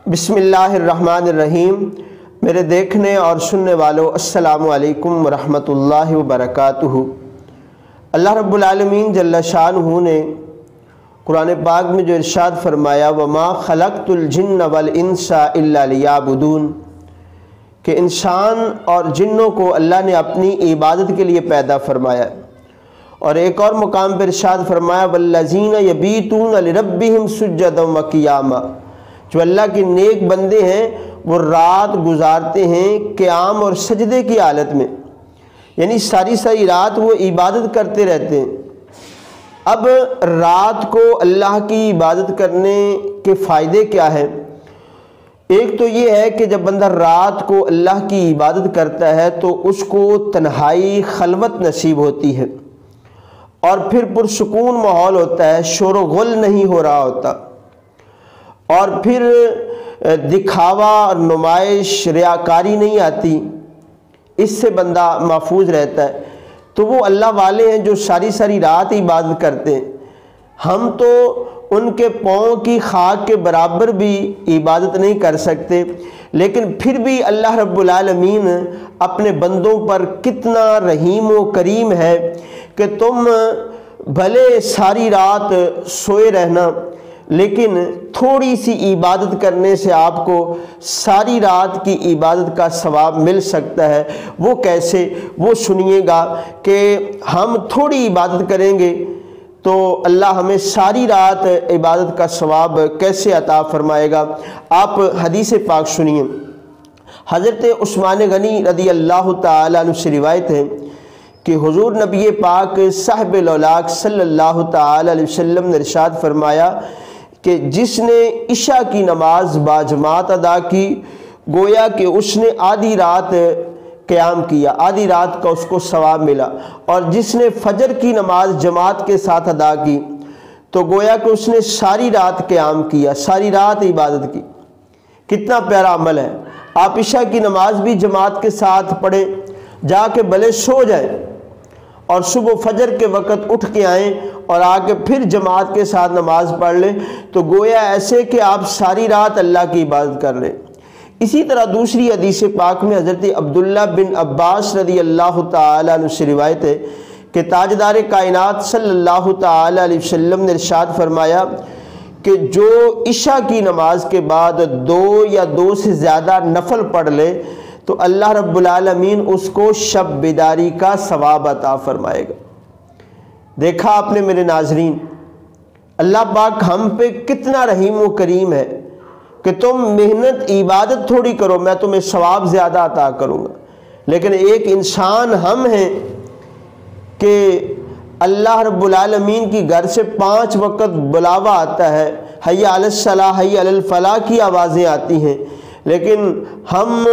بسم اللہ الرحمن الرحیم۔ میرے دیکھنے اور سننے والوں السلام علیکم ورحمۃ اللہ وبرکاتہ۔ اللہ رب العالمین جل شانہ نے قرآن پاک میں جو ارشاد فرمایا وما خلقت الجن والانس الا لیعبدون، کہ انسان اور جنوں کو اللہ نے اپنی عبادت کے لیے پیدا فرمایا، اور ایک اور مقام پر ارشاد فرمایا والذین یبیتون لربہم سجدا وقیاما، جو اللہ کے نیک بندے ہیں وہ رات گزارتے ہیں قیام اور سجدے کی حالت میں، یعنی ساری رات وہ عبادت کرتے رہتے ہیں۔ اب رات کو اللہ کی عبادت کرنے کے فائدے کیا ہیں؟ ایک تو یہ ہے کہ جب بندہ رات کو اللہ کی عبادت کرتا ہے تو اس کو تنہائی خلوت نصیب ہوتی ہے، اور پھر پرسکون ماحول ہوتا ہے، شور و غل نہیں ہو رہا ہوتا، اور پھر دکھاوا اور نمائش ریاکاری نہیں آتی، اس سے بندہ محفوظ رہتا ہے۔ تو وہ اللہ والے ہیں جو ساری رات عبادت کرتے ہیں۔ ہم تو ان کے پاؤں کی خاک کے برابر بھی عبادت نہیں کر سکتے، لیکن پھر بھی اللہ رب العالمین اپنے بندوں پر کتنا رحیم و کریم ہے کہ تم بھلے ساری رات سوئے رہنا، لیکن تھوڑی سی عبادت کرنے سے آپ کو ساری رات کی عبادت کا ثواب مل سکتا ہے۔ وہ کیسے؟ وہ سنیے گا کہ ہم تھوڑی عبادت کریں گے تو اللہ ہمیں ساری رات عبادت کا ثواب کیسے عطا فرمائے گا۔ آپ حدیث پاک سنیے۔ حضرت عثمان غنی رضی اللہ تعالیٰ عنہ سے روایت ہے کہ حضور نبی پاک صاحب الاولاق صلی اللہ تعالیٰ علیہ وسلم نے ارشاد فرمایا کہ جس نے عشاء کی نماز باجماعت ادا کی گویا کہ اس نے آدھی رات قیام کیا، آدھی رات کا اس کو ثواب ملا، اور جس نے فجر کی نماز جماعت کے ساتھ ادا کی تو گویا کہ اس نے ساری رات قیام کیا، ساری رات عبادت کی۔ کتنا پیارا عمل ہے۔ آپ عشاء کی نماز بھی جماعت کے ساتھ پڑھیں، جا کے بھلے سو جائیں اور صبح فجر کے وقت اٹھ کے آئیں اور آ کے پھر جماعت کے ساتھ نماز پڑھ لیں، تو گویا ایسے کہ آپ ساری رات اللہ کی عبادت کر رہے ہیں۔ اسی طرح دوسری حدیث پاک میں حضرت عبداللہ بن عباس رضی اللہ تعالیٰ عنہ سے روایت ہے کہ تاجدار کائنات صلی اللہ تعالیٰ علیہ وسلم نے ارشاد فرمایا کہ جو عشاء کی نماز کے بعد 2 یا 2 سے زیادہ نفل پڑھ لے تو اللہ رب العالمین اس کو شب بیداری کا ثواب عطا فرمائے گا۔ دیکھا آپ نے میرے ناظرین، اللہ پاک ہم پہ کتنا رحیم و کریم ہے کہ تم محنت عبادت تھوڑی کرو، میں تمہیں ثواب زیادہ عطا کروں گا، لیکن ایک انسان ہم ہیں کہ اللہ رب العالمین کی گھر سے 5 وقت بلاوا آتا ہے، حی علی الصلاۃ حی علی الفلاح کی آوازیں آتی ہیں، لیکن ہم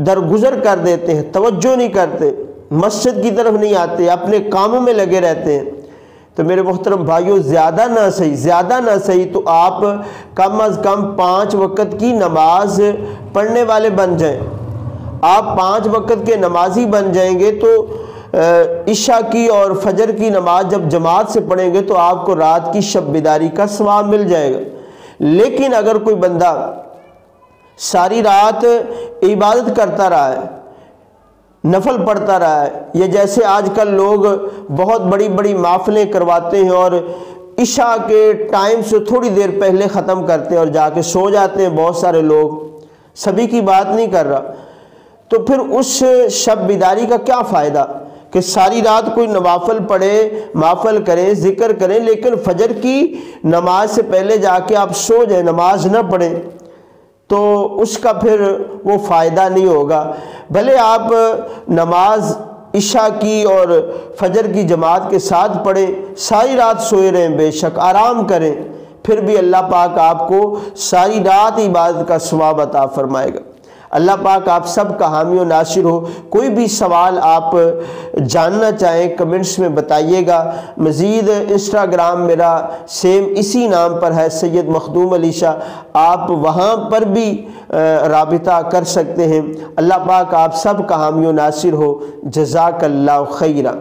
درگزر کر دیتے ہیں، توجہ نہیں کرتے، مسجد کی طرف نہیں آتے، اپنے کاموں میں لگے رہتے ہیں۔ تو میرے محترم بھائیوں، زیادہ نہ صحیح تو آپ کم از کم 5 وقت کی نماز پڑھنے والے بن جائیں۔ آپ 5 وقت کے نمازی بن جائیں گے تو عشاء کی اور فجر کی نماز جب جماعت سے پڑھیں گے تو آپ کو رات کی شب بیداری کا ثواب مل جائے گا۔ لیکن اگر کوئی بندہ ساری رات عبادت کرتا رہا ہے، نفل پڑھتا رہا ہے، یا جیسے آج کل لوگ بہت بڑی محفلیں کرواتے ہیں اور عشاء کے ٹائم سے تھوڑی دیر پہلے ختم کرتے ہیں اور جا کے سو جاتے ہیں بہت سارے لوگ، سبھی کی بات نہیں کر رہا، تو پھر اس شب بیداری کا کیا فائدہ کہ ساری رات کوئی نوافل پڑھے، محفل کریں، ذکر کریں، لیکن فجر کی نماز سے پہلے جا کے آپ سو جائیں، نماز نہ پڑھیں، تو اس کا پھر وہ فائدہ نہیں ہوگا۔ بھلے آپ نماز عشاء کی اور فجر کی جماعت کے ساتھ پڑھیں، ساری رات سوئے رہیں، بے شک آرام کریں، پھر بھی اللہ پاک آپ کو ساری رات عبادت کا ثواب عطا فرمائے گا۔ اللہ پاک آپ سب کا حامی و ناصر ہو۔ کوئی بھی سوال آپ جاننا چاہیں کمنٹس میں بتائیے گا۔ مزید انسٹاگرام میرا سیم اسی نام پر ہے، سید مخدوم علی شاہ، آپ وہاں پر بھی رابطہ کر سکتے ہیں۔ اللہ پاک آپ سب کا حامی و ناصر ہو۔ جزاک اللہ خیرہ۔